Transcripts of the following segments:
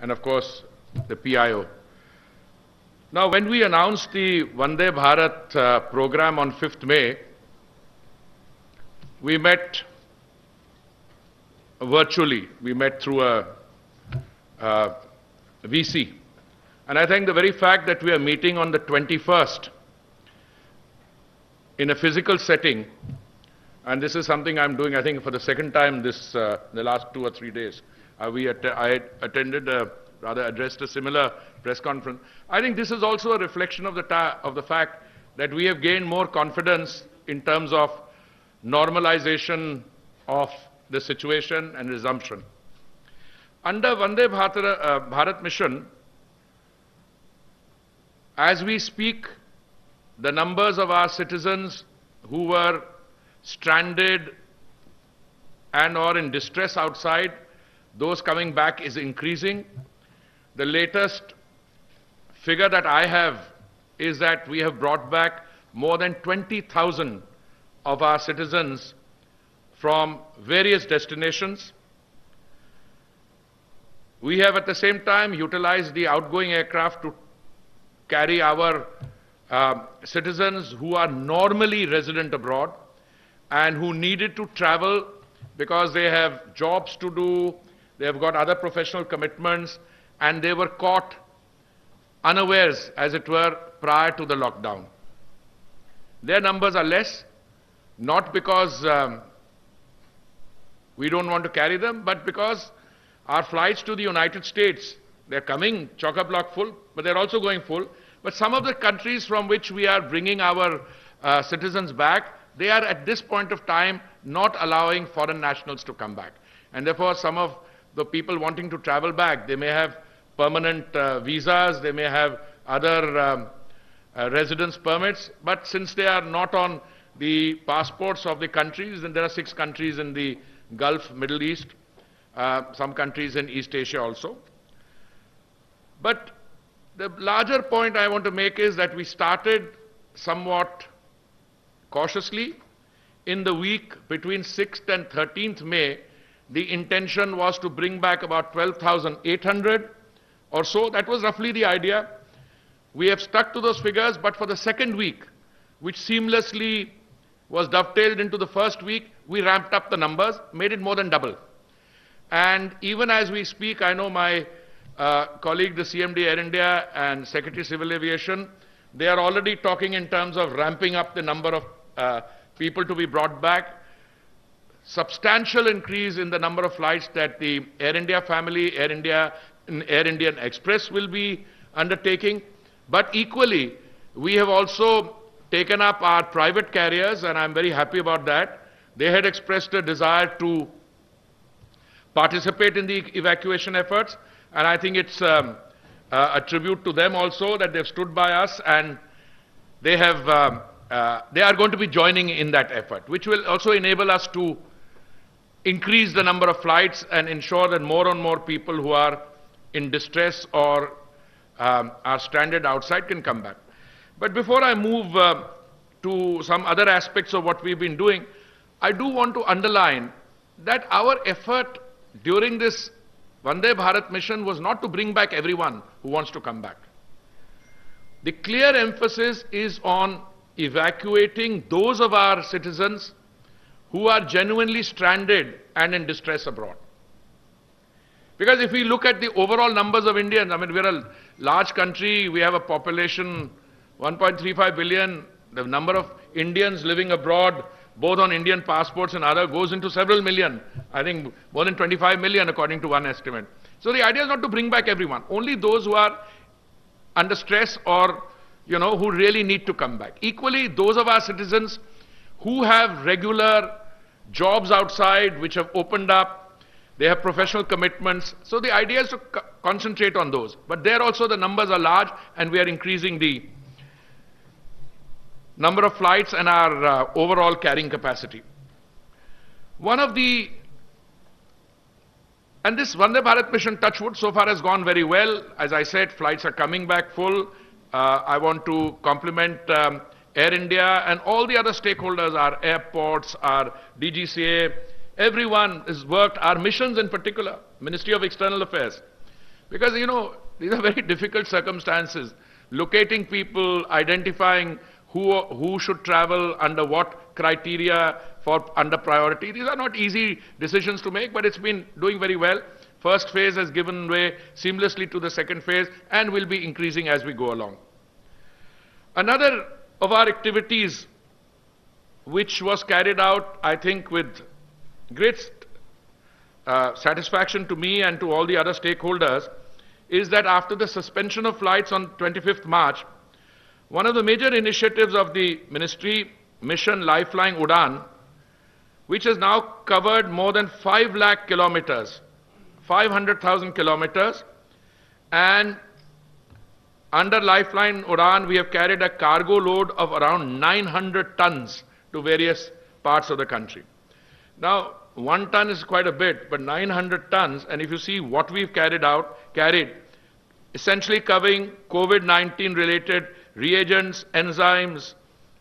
and of course the PIO. Now, when we announced the Vande Bharat program on 5th May, we met virtually. We met through a VC. And I think the very fact that we are meeting on the 21st in a physical setting, and this is something I'm doing, I think, for the second time the last 2 or 3 days. I attended, rather addressed a similar press conference. I think this is also a reflection of the fact that we have gained more confidence in terms of normalization of the situation and resumption. Under Vande Bharat mission, as we speak, the numbers of our citizens who were stranded and or in distress outside, those coming back is increasing. The latest figure that I have is that we have brought back more than 20,000 of our citizens from various destinations. We have at the same time utilized the outgoing aircraft to carry our citizens who are normally resident abroad and who needed to travel because they have jobs to do, they have got other professional commitments, and they were caught unawares, as it were, prior to the lockdown. Their numbers are less, not because we don't want to carry them, but because our flights to the United States, they're coming chock-a-block full, but they're also going full. But some of the countries from which we are bringing our citizens back, they are at this point of time not allowing foreign nationals to come back. And therefore, some of the people wanting to travel back, they may have permanent visas, they may have other residence permits, but since they are not on the passports of the countries, and there are 6 countries in the Gulf, Middle East, some countries in East Asia also. But the larger point I want to make is that we started somewhat cautiously. In the week between 6th and 13th May, the intention was to bring back about 12,800 or so. That was roughly the idea. We have stuck to those figures, but for the second week, which seamlessly was dovetailed into the first week, we ramped up the numbers, made it more than double. And even as we speak, I know my colleague, the CMD Air India and Secretary Civil Aviation, they are already talking in terms of ramping up the number of people to be brought back. Substantial increase in the number of flights that the Air India family, Air Indian Express will be undertaking. But equally, we have also taken up our private carriers, and I'm very happy about that. They had expressed a desire to participate in the evacuation efforts, and I think it's a tribute to them also that they've stood by us, and they are going to be joining in that effort, which will also enable us to increase the number of flights and ensure that more and more people who are in distress or are stranded outside can come back. But before I move to some other aspects of what we've been doing, I do want to underline that our effort during this Vande Bharat mission was not to bring back everyone who wants to come back. The clear emphasis is on evacuating those of our citizens who are genuinely stranded and in distress abroad. Because if we look at the overall numbers of Indians, I mean, we're a large country, we have a population 1.35 billion, the number of Indians living abroad, both on Indian passports and other, goes into several million. I think more than 25 million according to one estimate. So the idea is not to bring back everyone, only those who are under stress or, who really need to come back. Equally, those of our citizens who have regular jobs outside, which have opened up, they have professional commitments. So the idea is to concentrate on those. But there also the numbers are large, and we are increasing the number of flights and our overall carrying capacity. And this Vande Bharat mission, touch wood, so far has gone very well. As I said, flights are coming back full. I want to compliment Air India and all the other stakeholders, our airports, our DGCA, everyone has worked, our missions in particular, Ministry of External Affairs. Because, you know, these are very difficult circumstances. Locating people, identifying who should travel, under what criteria for under priority. These are not easy decisions to make, but it's been doing very well. First phase has given way seamlessly to the second phase and will be increasing as we go along. Another of our activities which was carried out, I think, with great satisfaction to me and to all the other stakeholders, is that after the suspension of flights on 25th March, one of the major initiatives of the ministry, Mission Lifeline Udan, which has now covered more than 5 lakh kilometers, 500,000 kilometers, and under Lifeline Udan, we have carried a cargo load of around 900 tons to various parts of the country. Now, 1 ton is quite a bit, but 900 tons, and if you see what we've carried, essentially covering COVID-19 related reagents, enzymes,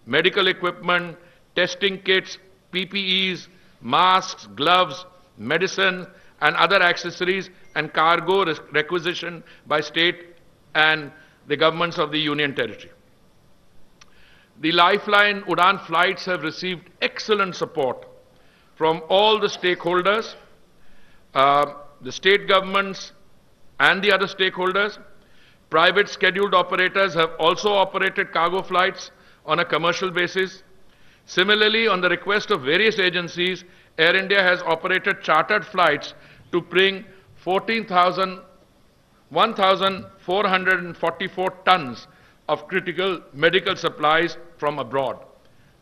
medical equipment, testing kits, PPEs, masks, gloves, medicine, and other accessories, and cargo requisition by state and the governments of the Union Territory. The Lifeline Udan flights have received excellent support from all the stakeholders, the state governments and the other stakeholders. Private scheduled operators have also operated cargo flights on a commercial basis. Similarly, on the request of various agencies, Air India has operated chartered flights to bring 1,444 tons of critical medical supplies from abroad,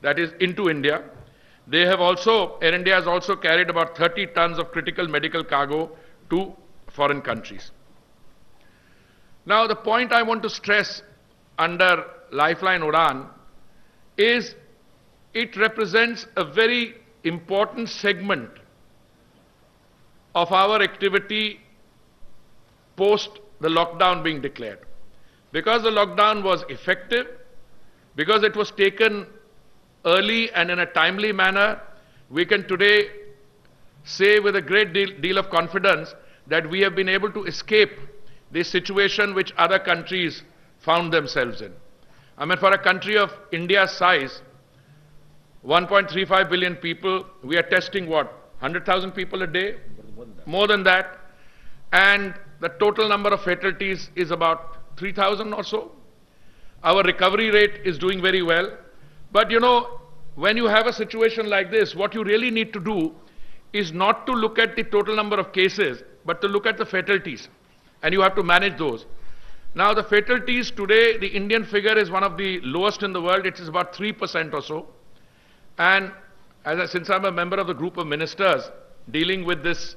that is into India. They have also, Air India has also carried about 30 tons of critical medical cargo to foreign countries. Now, the point I want to stress under Lifeline Udan is it represents a very important segment of our activity post the lockdown being declared. Because the lockdown was effective, because it was taken early and in a timely manner, we can today say with a great deal of confidence that we have been able to escape the situation which other countries found themselves in. I mean, for a country of India's size, 1.35 billion people, we are testing what, 100,000 people a day? More than that. And the total number of fatalities is about 3,000 or so. Our recovery rate is doing very well. But you know, when you have a situation like this, what you really need to do is not to look at the total number of cases, but to look at the fatalities. And you have to manage those. Now, the fatalities today, the Indian figure is one of the lowest in the world. It is about 3% or so. And since I'm a member of the group of ministers dealing with this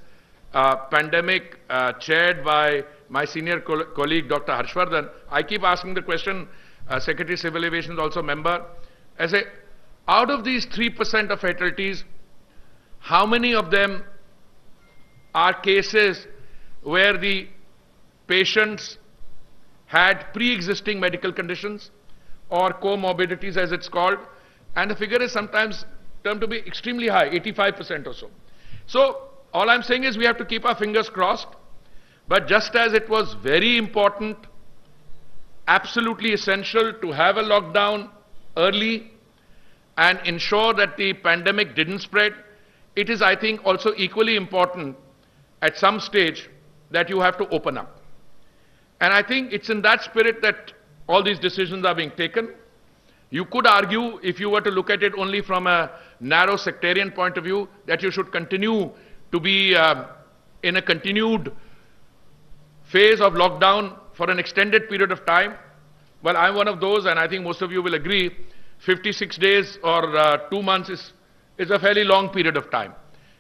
pandemic chaired by my senior colleague, Dr. Harshvardhan, I keep asking the question, Secretary Civil Aviation is also a member. I say, out of these 3% of fatalities, how many of them are cases where the patients had pre-existing medical conditions or comorbidities as it's called, and the figure is sometimes termed to be extremely high, 85% or so. So, all I'm saying is we have to keep our fingers crossed, but just as it was very important, absolutely essential to have a lockdown early and ensure that the pandemic didn't spread, it is, I think, also equally important at some stage that you have to open up. And I think it's in that spirit that all these decisions are being taken. You could argue, if you were to look at it only from a narrow sectarian point of view, that you should continue to be in a continued phase of lockdown for an extended period of time. Well, I'm one of those, and I think most of you will agree, 56 days or 2 months is a fairly long period of time.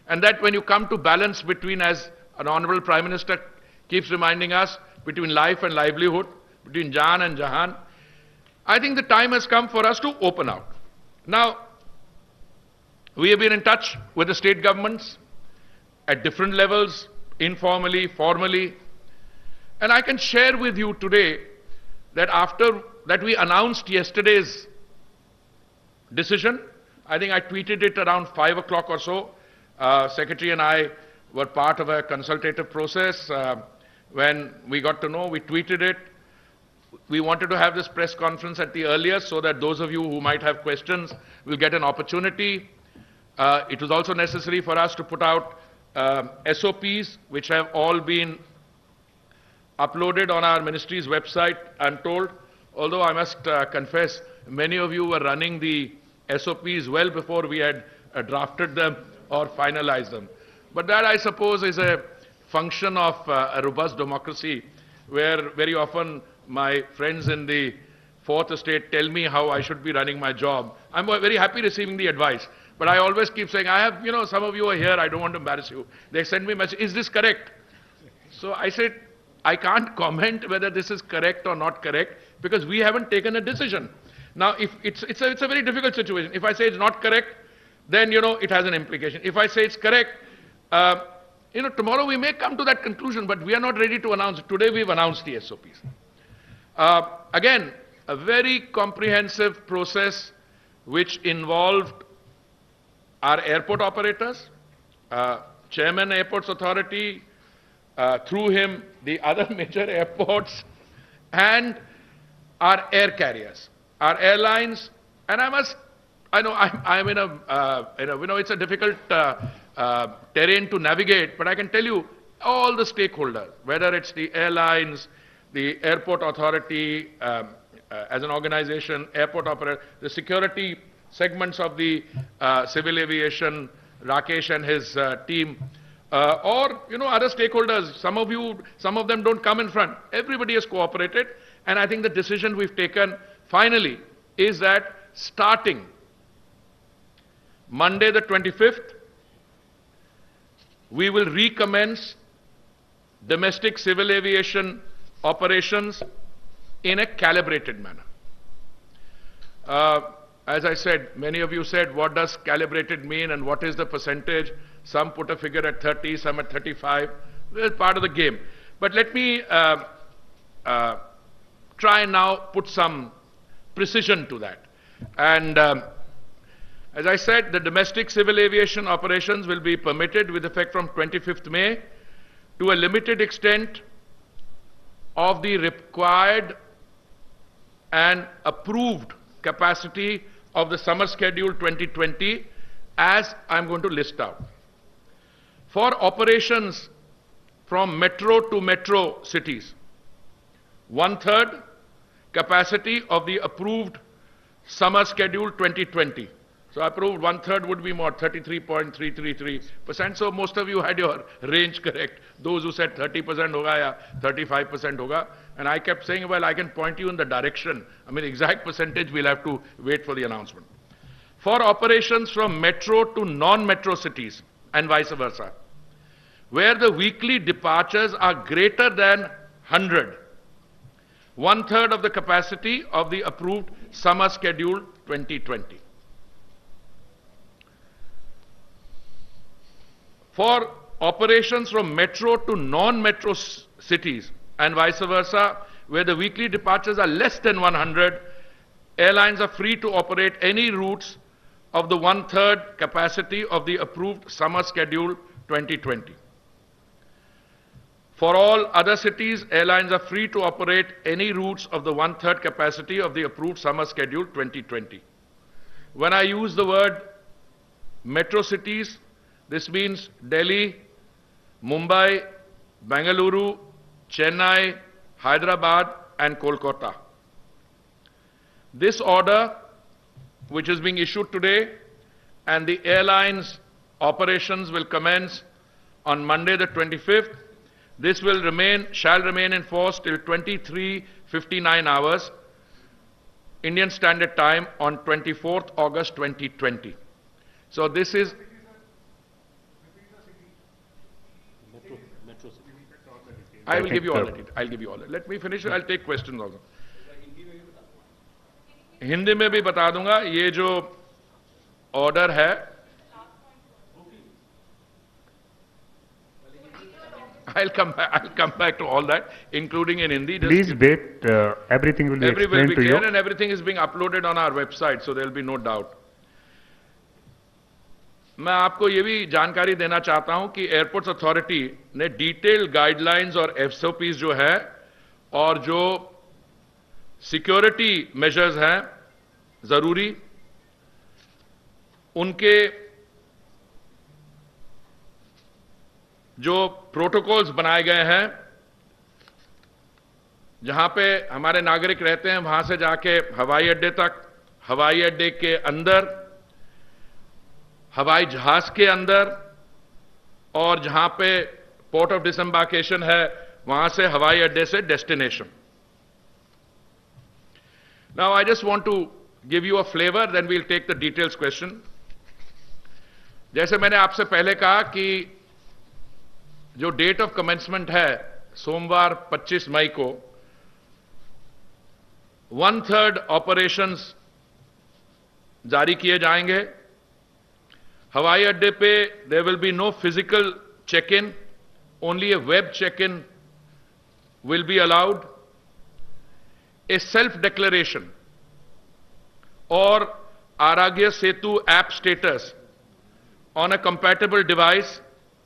And that when you come to balance between, as an Honorable Prime Minister keeps reminding us, between life and livelihood, between Jaan and Jahan, I think the time has come for us to open out. Now, we have been in touch with the state governments at different levels, informally, formally, and I can share with you today that after that we announced yesterday's decision, I think I tweeted it around 5 o'clock or so. Secretary and I were part of a consultative process When we got to know, we tweeted it. We wanted to have this press conference at the earliest so that those of you who might have questions will get an opportunity. It was also necessary for us to put out SOPs, which have all been uploaded on our ministry's website, I'm told. Although I must confess, many of you were running the SOPs well before we had drafted them or finalized them. But that, I suppose, is a function of a robust democracy, where very often my friends in the fourth estate tell me how I should be running my job. I'm very happy receiving the advice, but I always keep saying, I have, some of you are here, I don't want to embarrass you. They send me a message, is this correct? So I said, I can't comment whether this is correct or not correct, because we haven't taken a decision. Now, if it's a very difficult situation. If I say it's not correct, then, it has an implication. If I say it's correct, tomorrow we may come to that conclusion, but we are not ready to announce it. Today we've announced the SOPs. Again, a very comprehensive process which involved our airport operators, Chairman Airports Authority, through him the other major airports, and our air carriers, our airlines. And I know I'm in it's a difficult terrain to navigate, but I can tell you all the stakeholders, whether it's the airlines, the airport authority as an organization, airport operator, the security segments of the civil aviation, Rakesh and his team, or other stakeholders. Some of them don't come in front. Everybody has cooperated, and I think the decision we've taken finally is that starting Monday the 25th, we will recommence domestic civil aviation operations in a calibrated manner. As I said, many of you said, what does calibrated mean and what is the percentage? Some put a figure at 30, some at 35. It's part of the game. But let me try now put some precision to that. And as I said, the domestic civil aviation operations will be permitted with effect from 25th May to a limited extent of the required and approved capacity of the summer schedule 2020, as I'm going to list out. For operations from metro to metro cities, 1/3 capacity of the approved summer schedule 2020. So approved 1/3 would be more, 33.333%. So most of you had your range correct. Those who said 30% hoga ya 35% hoga. And I kept saying, well, I can point you in the direction. I mean, exact percentage, we'll have to wait for the announcement. For operations from metro to non-metro cities and vice versa, where the weekly departures are greater than 100, 1/3 of the capacity of the approved summer schedule 2020. For operations from metro to non-metro cities and vice versa, where the weekly departures are less than 100, airlines are free to operate any routes of the 1/3 capacity of the approved summer schedule 2020. For all other cities, airlines are free to operate any routes of the 1/3 capacity of the approved summer schedule 2020. When I use the word metro cities, this means Delhi, Mumbai, Bengaluru, Chennai, Hyderabad, and Kolkata. This order, which is being issued today, and the airlines' operations will commence on Monday the 25th. This shall remain in force till 23:59 hours, Indian Standard Time, on 24th August 2020. So this is I will give you all that. I'll give you all that. Let me finish. I'll take questions also. Hindi में भी बता दूंगा ये जो order है I'll come back to all that, including in Hindi. Please wait. Everything will be explained to you. And everything is being uploaded on our website, so there will be no doubt. मैं आपको यह भी जानकारी देना चाहता हूं कि airports authority ने डिटेल्ड गाइडलाइंस और एसओपीज जो है और जो सिक्योरिटी मेजर्स हैं जरूरी, उनके जो प्रोटोकॉल्स बनाए गए हैं, जहां पे हमारे नागरिक रहते हैं वहां से जाके हवाई अड्डे तक, हवाई अड्डे के अंदर, हवाई जहाज के अंदर, और जहां पे पोर्ट ऑफ डिसएम्बार्केशन है वहां से हवाई अड्डे से destination. Now I just want to give you a flavour, then we'll take the details question. जैसे मैंने आपसे पहले कहा कि जो डेट ऑफ कमेंसमेंट है सोमवार 25 मई को, 1/3 ऑपरेशंस जारी किए जाएंगे. हवाई अड्डे पे there will be no physical check in, only a web check in will be allowed. A self declaration और Aarogya Setu app status on a compatible device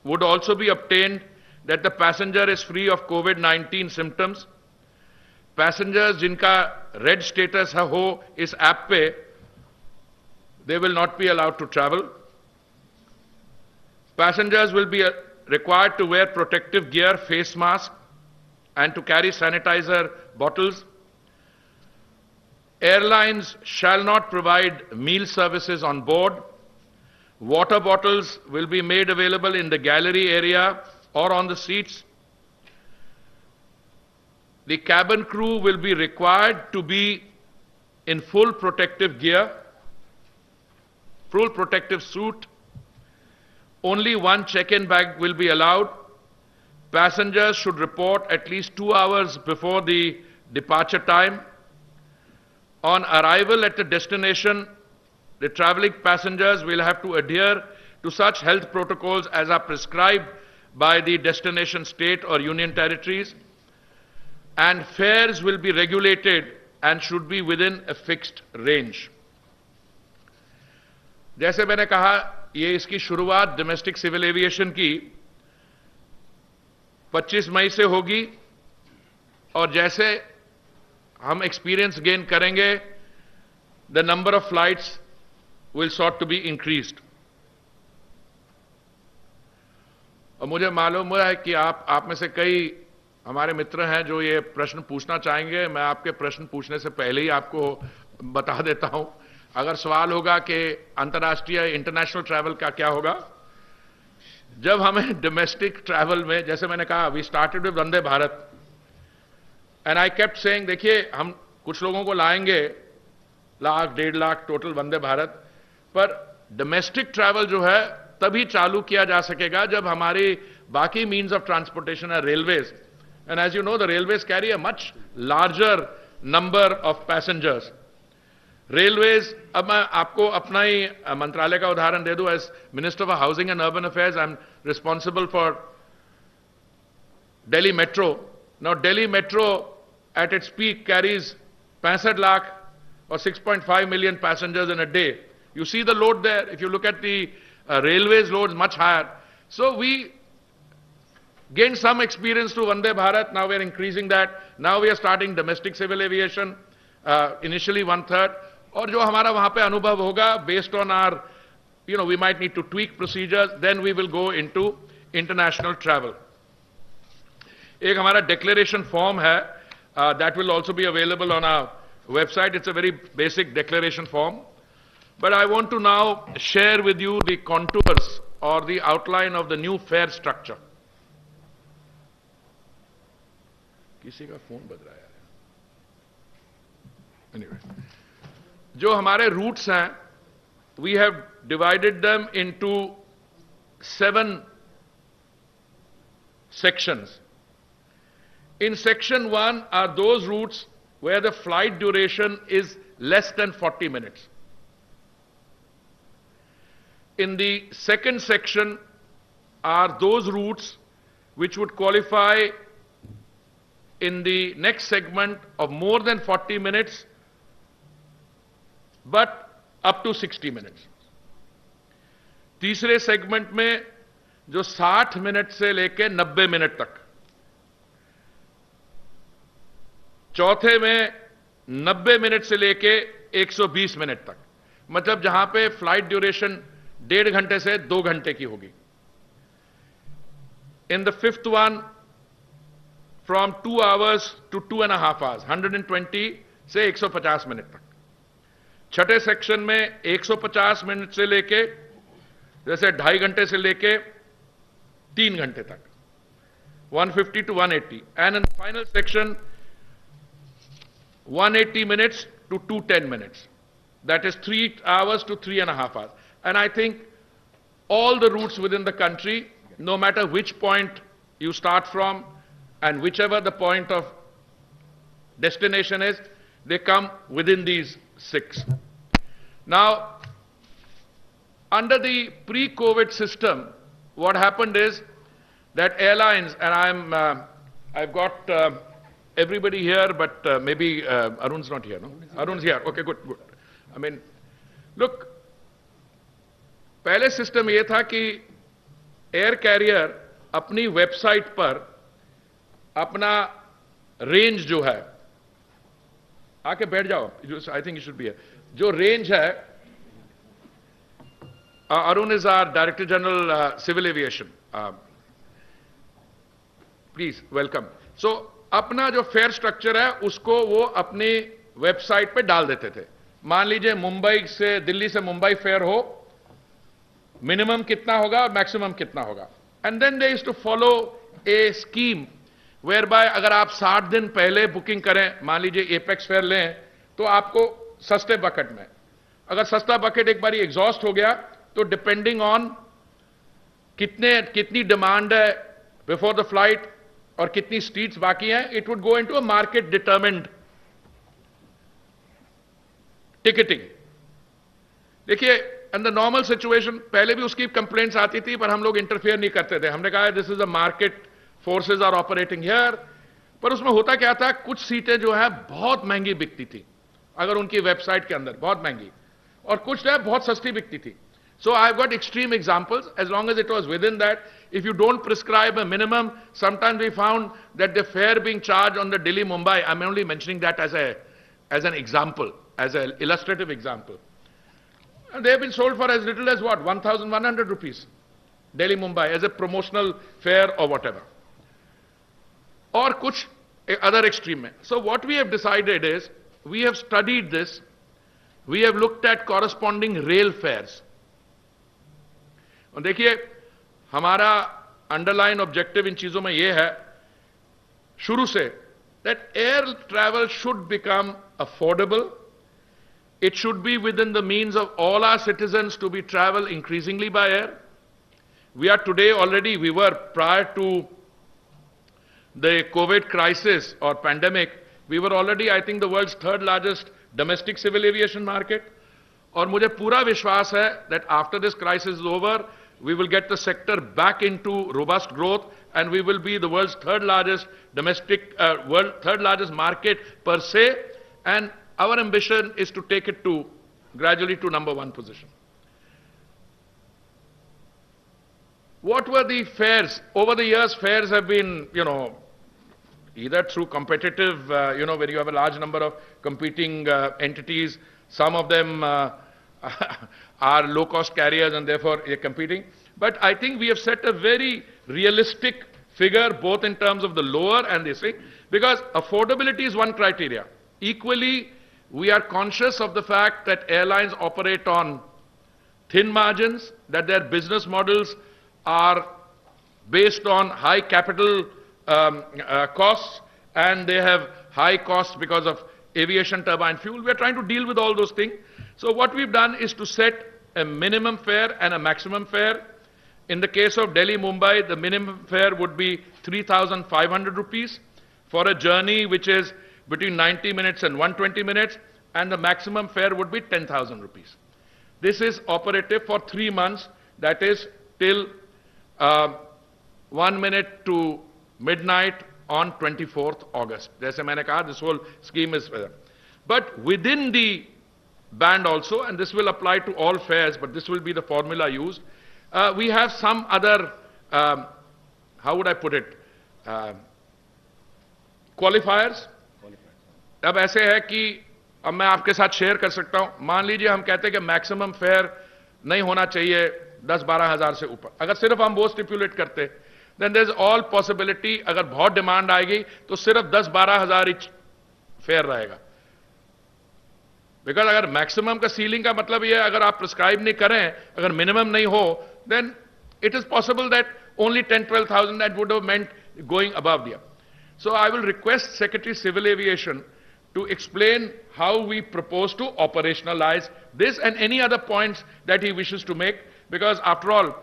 would also be obtained that the passenger is free of COVID-19 symptoms. Passengers जिनका red status हो इस app पे, they will not be allowed to travel. Passengers will be required to wear protective gear, face mask, and to carry sanitizer bottles. Airlines shall not provide meal services on board. Water bottles will be made available in the gallery area or on the seats. The cabin crew will be required to be in full protective gear, full protective suit. Only one check-in bag will be allowed. Passengers should report at least 2 hours before the departure time. On arrival at the destination, the traveling passengers will have to adhere to such health protocols as are prescribed by the destination state or union territories, and fares will be regulated and should be within a fixed range. जैसे मैंने कहा, ये इसकी शुरुआत domestic civil aviation की 25 मई से होगी, और जैसे हम एक्सपीरियंस गेन करेंगे, the number of flights will sought to be increased. और मुझे मालूम है कि आप में से कई हमारे मित्र हैं जो ये प्रश्न पूछना चाहेंगे. मैं आपके प्रश्न पूछने से पहले ही आपको बता देता हूं. अगर सवाल होगा कि अंतर्राष्ट्रीय इंटरनेशनल ट्रैवल का क्या होगा, जब हमें डोमेस्टिक ट्रैवल में, जैसे मैंने कहा, we started with Vande Bharat, and I kept saying, देखिए हम कुछ लोगों को लाएंगे, 1,00,000-1.5 टोटल वंदे भारत, पर डोमेस्टिक ट्रैवल जो है तभी चालू किया जा सकेगा जब हमारी बाकी मीन्स ऑफ ट्रांसपोर्टेशन है railways. And as you know, the railways carry a much larger number of passengers. Railways, अब मैं आपको अपना ही मंत्रालय का उदाहरण दे दूं. As minister of housing and urban affairs, I am responsible for Delhi metro. Now Delhi metro at its peak carries 65 lakh or 6.5 million passengers in a day. You see the load there. If you look at the railways loads, much higher. So we gained some experience through Vande Bharat. Now we are increasing that. Now we are starting domestic civil aviation, initially 1/3. और जो हमारा वहां पे अनुभव होगा, based on our, we might need to tweak procedures, then we will go into international travel. एक हमारा declaration form है, that will also be available on our website. It's a very basic declaration form. But I want to now share with you the contours or the outline of the new fare structure. किसी का phone बज रहा है. Anyway, जो हमारे routes हैं, we have divided them into 7 sections. In section 1 are those routes where the flight duration is less than 40 minutes. In the second section are those routes which would qualify in the next segment of more than 40 minutes, but up to 60 minutes. तीसरे segment में जो 60 minute से लेके 90 minute तक, चौथे में 90 minute से लेके 120 मिनट तक, मतलब जहां पे फ्लाइट ड्यूरेशन 1.5 घंटे से 2 घंटे की होगी. In the fifth one from 2 hours to 2.5 hours, 120 से 150 मिनट तक. छठे सेक्शन में 150 मिनट से लेके जैसे 2.5 घंटे से लेके 3 घंटे तक, 150 to 180. And in final section 180 minutes to 210 minutes. That is 3 hours to 3.5 hours. And I think all the routes within the country, no matter which point you start from and whichever the point of destination is, they come within these 6. Now, under the pre-COVID system, what happened is that airlines, and I've got everybody here, but maybe Arun's not here, no? Arun's here. Okay, good, good. I mean, look, पहले system ये था कि air career अपनी website पर अपना range जो है, आके बैठ जाओ, I think you should be here, जो रेंज है, Arun is our director general civil aviation, please welcome. So अपना जो फेयर स्ट्रक्चर है उसको वो अपनी वेबसाइट पे डाल देते थे. मान लीजिए मुंबई से, दिल्ली से मुंबई फेयर हो, मिनिमम कितना होगा, मैक्सिमम कितना होगा. And then they used to follow a scheme whereby अगर आप 60 दिन पहले बुकिंग करें, मान लीजिए एपेक्स फेयर लें, तो आपको सस्ते बकेट में, अगर सस्ता बकेट एक बार एग्जॉस्ट हो गया तो डिपेंडिंग ऑन कितनी डिमांड है बिफोर द फ्लाइट और कितनी सीट्स बाकी हैं, it would go into a market determined ticketing. देखिए, इन द नॉर्मल सिचुएशन पहले भी उसकी कंप्लेंट्स आती थी, पर हम लोग इंटरफेयर नहीं करते थे. हमने कहा this is a market, forces are operating here. पर उसमें होता क्या था, कुछ सीटें जो है बहुत महंगी बिकती थी अगर उनकी वेबसाइट के अंदर, बहुत महंगी, और कुछ जो है बहुत सस्ती बिकती थी. So I've got extreme examples. As long as it was within that, if you don't prescribe a minimum, sometimes we found that the fare being charged on the Delhi-Mumbai, I'm only mentioning that as an example, as an illustrative example. And they have been sold for as little as what, 1,100 rupees, Delhi-Mumbai, as a promotional fare or whatever. Or kuch other extreme mein. So what we have decided is, we have studied this, we have looked at corresponding rail fares. और देखिए, हमारा underline objective इन चीजों में यह है शुरू से, that air travel should become affordable. It should be within the means of all our citizens to be travel increasingly by air. We are today already, we were prior to the covid crisis और pandemic, we were already I think the world's 3rd largest domestic civil aviation market. और मुझे पूरा विश्वास है that after this crisis is over, we will get the sector back into robust growth and we will be the world's 3rd largest domestic, 3rd largest market per se, and our ambition is to take it to gradually to number 1 position. What were the fares? Over the years, fares have been, either through competitive, when you have a large number of competing entities. Some of them are low-cost carriers and therefore they're competing. But I think we have set a very realistic figure, both in terms of the lower and this thing, because affordability is one criteria. Equally, we are conscious of the fact that airlines operate on thin margins, that their business models are based on high capital costs, and they have high costs because of aviation turbine fuel. We are trying to deal with all those things. So what we've done is to set a minimum fare and a maximum fare. In the case of Delhi-Mumbai, the minimum fare would be 3,500 rupees for a journey which is between 90 minutes and 120 minutes, and the maximum fare would be 10,000 rupees. This is operative for 3 months, that is till 1 minute to midnight on 24th August. Jaise maine kaha, this whole scheme is there. But within the band also, and this will apply to all fares, but this will be the formula used, We have some other, how would I put it, qualifiers. अब ऐसे है कि अब मैं आपके साथ share कर सकता हूं, मान लीजिए हम कहते हैं कि मैक्सिमम फेयर नहीं होना चाहिए 10-12 हजार से ऊपर, अगर सिर्फ हम वो स्टिपुलेट करते, then there is all possibility, अगर बहुत डिमांड आएगी तो सिर्फ 10-12 हजार ही फेयर रहेगा। बिकॉज अगर मैक्सिमम का सीलिंग का मतलब यह है, अगर आप प्रिस्क्राइब नहीं करें, अगर मिनिमम नहीं हो, then it is possible that only 10-12,000 that would have meant going above there. So I will request Secretary Civil Aviation to explain how we propose to operationalize this and any other points that he wishes to make, because after all,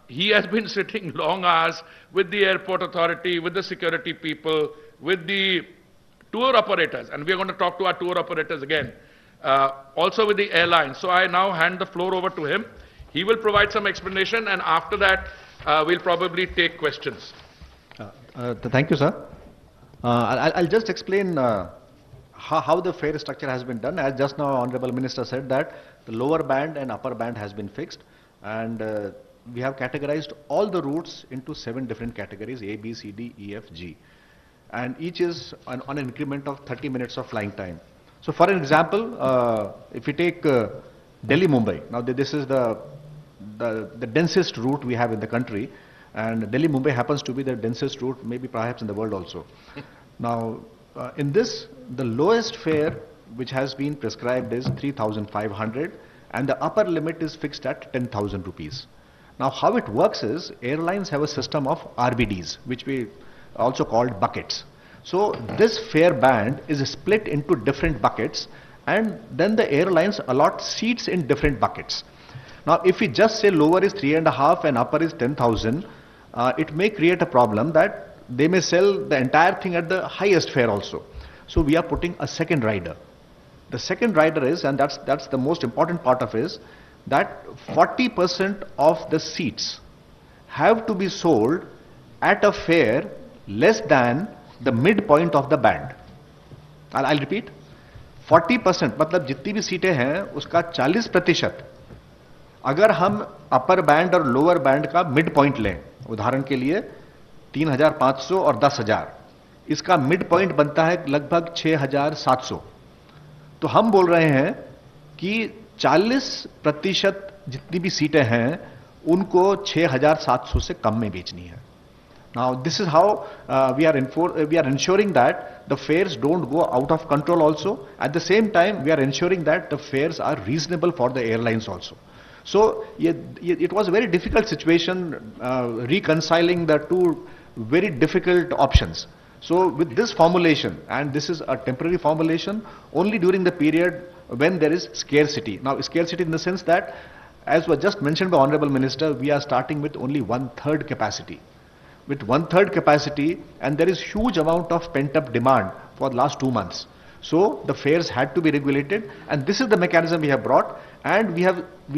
he has been sitting long hours with the airport authority, with the security people, with the tour operators, and we are going to talk to our tour operators again, also with the airlines. So I now hand the floor over to him. He will provide some explanation, and after that, we'll probably take questions. Thank you, sir. I'll just explain how the fare structure has been done. As just now, Honorable Minister said that the lower band and upper band has been fixed, and we have categorized all the routes into 7 different categories: A, B, C, D, E, F, G, and each is on an increment of 30 minutes of flying time. So, for an example, if you take Delhi-Mumbai, now this is the densest route we have in the country, and Delhi-Mumbai happens to be the densest route, maybe perhaps in the world also. Now, in this, the lowest fare which has been prescribed is 3,500, and the upper limit is fixed at 10,000 rupees. Now, how it works is, airlines have a system of RBDs, which we also called buckets. So, this fare band is split into different buckets, and then the airlines allot seats in different buckets. Now, if we just say lower is 3.5 and upper is 10,000, it may create a problem that they may sell the entire thing at the highest fare also. So we are putting a second rider. The second rider is, and that's the most important part of is, that 40% of the seats have to be sold at a fare less than the midpoint of the band. I'll repeat. 40% मतलब जितनी भी सीटें हैं उसका 40% अगर हम upper band और lower band का मिड पॉइंट लें, उदाहरण के लिए 3,500 और 10,000, इसका मिड पॉइंट बनता है लगभग 6,700। तो हम बोल रहे हैं कि 40% जितनी भी सीटें हैं उनको 6,700 से कम में बेचनी है। Now, this is how we are ensuring that the fares don't go out of control also. At the same time, we are ensuring that the fares are reasonable for the airlines also. So, it was a very difficult situation reconciling the two very difficult options. So, with this formulation, and this is a temporary formulation, only during the period when there is scarcity. Now, scarcity in the sense that, as was just mentioned by Honorable Minister, we are starting with only 1/3 capacity. With 1/3 capacity, and there is huge amount of pent-up demand for the last 2 months. So the fares had to be regulated, and this is the mechanism we have brought, and we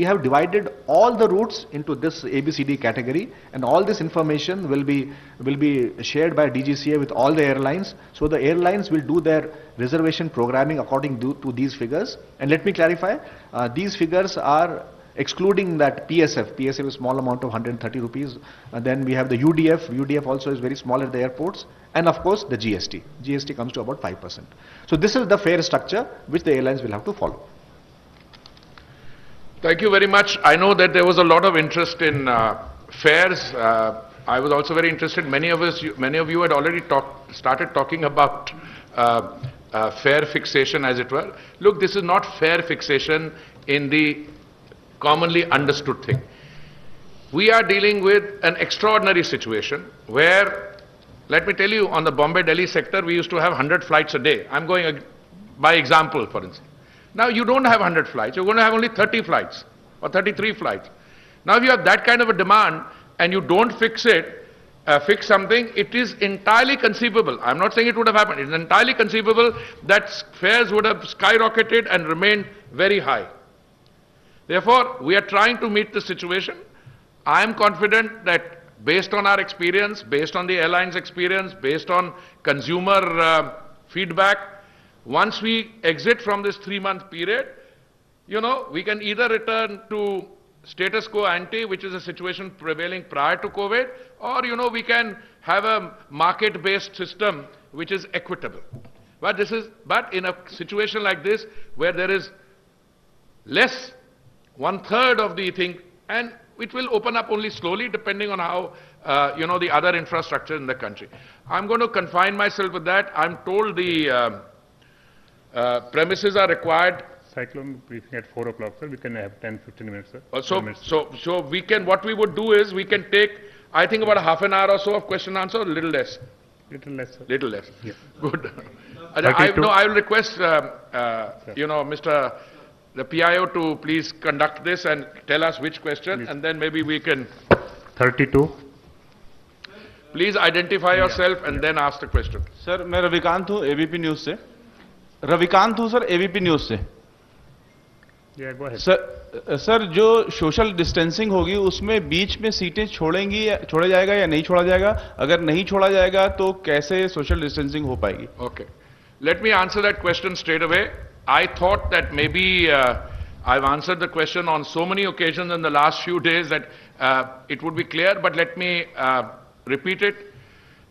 have divided all the routes into this ABCD category, and all this information will be shared by DGCA with all the airlines. So the airlines will do their reservation programming according to these figures. And let me clarify, these figures are excluding that PSF. PSF is small amount of 130 rupees. And then we have the UDF. UDF also is very small at the airports. And of course the GST. GST comes to about 5%. So this is the fare structure which the airlines will have to follow. Thank you very much. I know that there was a lot of interest in fares. I was also very interested. Many of you had already started talking about fare fixation, as it were. Look, this is not fare fixation in the commonly understood thing. We are dealing with an extraordinary situation where, let me tell you, on the Bombay-Delhi sector, we used to have 100 flights a day. I'm going by example, for instance. Now, you don't have 100 flights. You're going to have only 30 flights or 33 flights. Now, if you have that kind of a demand and you don't fix it, fix something, it is entirely conceivable. I'm not saying it would have happened. It's entirely conceivable that fares would have skyrocketed and remained very high. Therefore, we are trying to meet the situation. I am confident that based on our experience, based on the airline's experience, based on consumer feedback, once we exit from this 3-month period, you know, we can either return to status quo ante, which is a situation prevailing prior to COVID, or, we can have a market-based system which is equitable. But in a situation like this, where there is less, 1/3 of the thing, and it will open up only slowly depending on how, the other infrastructure in the country. I'm going to confine myself with that. I'm told the premises are required. Cyclone briefing at 4 o'clock, sir. We can have 10-15 minutes, sir. So we can, what we would do is, we can take, I think, about a half an hour or so of question answer, a little less. Little less, sir. Little less. Yeah. Good. I will request, the PIO to please conduct this and tell us which question, please. And then maybe we can... 32. Please identify yourself and then ask the question. Sir, मैं रविकांत हूँ ABP news से. रविकांत हूँ sir ABP news से. Yeah, go ahead. Sir जो social distancing होगी उसमें बीच में सीटें छोड़ा जाएगा या नहीं छोड़ा जाएगा? अगर नहीं छोड़ा जाएगा तो कैसे सोशल डिस्टेंसिंग हो पाएगी? Okay. Let me answer that question straight away. I thought that maybe I've answered the question on so many occasions in the last few days that it would be clear, but let me repeat it.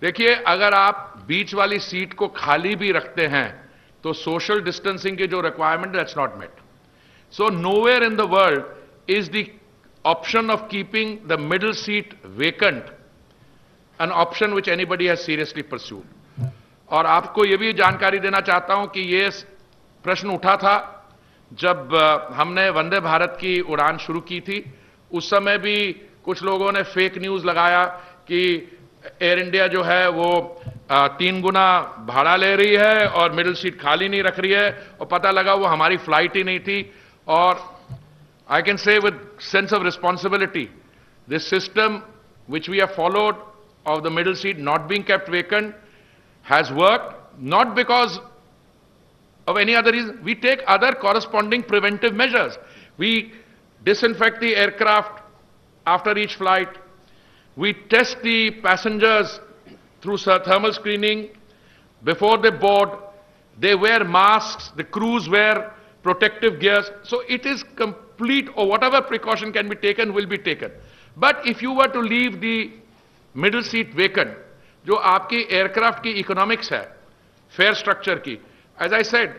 देखिए, अगर आप बीच वाली seat को खाली भी रखते हैं तो सोशल डिस्टेंसिंग के जो requirement, that's not met. So nowhere in the world is the option of keeping the middle seat vacant an option which anybody has seriously pursued. और आपको ये भी जानकारी देना चाहता हूं कि ये प्रश्न उठा था जब हमने वंदे भारत की उड़ान शुरू की थी. उस समय भी कुछ लोगों ने फेक न्यूज लगाया कि एयर इंडिया जो है वो 3 गुना भाड़ा ले रही है और मिडिल सीट खाली नहीं रख रही है, और पता लगा वो हमारी फ्लाइट ही नहीं थी. और I can say with sense of responsibility, this system which we have followed of the middle seat not being kept vacant has worked, not because of any other reason. We take other corresponding preventive measures. We disinfect the aircraft after each flight. We test the passengers through thermal screening before they board. They wear masks. The crews wear protective gears. So it is complete, or whatever precaution can be taken will be taken. But if you were to leave the middle seat vacant, जो आपकी aircraft की economics है, fair structure की, as I said,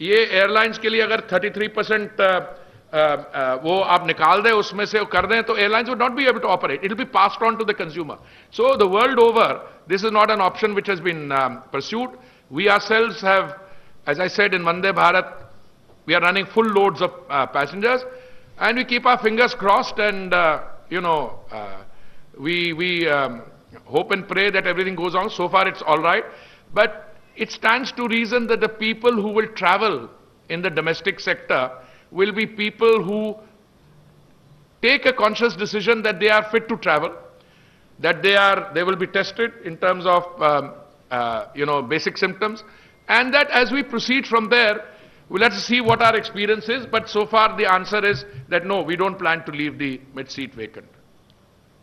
ये airlines के लिए अगर 33% वो आप निकाल दें, उसमें से कर दें, तो airlines would not be able to operate. It will be passed on to the consumer. So the world over, this is not an option which has been pursued. We ourselves have, as I said, in Vande Bharat, we are running full loads of passengers, and we keep our fingers crossed, and we hope and pray that everything goes on. So far it's all right, but it stands to reason that the people who will travel in the domestic sector will be people who take a conscious decision that they are fit to travel, that they will be tested in terms of basic symptoms, and that as we proceed from there, well, let's see what our experience is, but so far the answer is that no, we don't plan to leave the mid-seat vacant.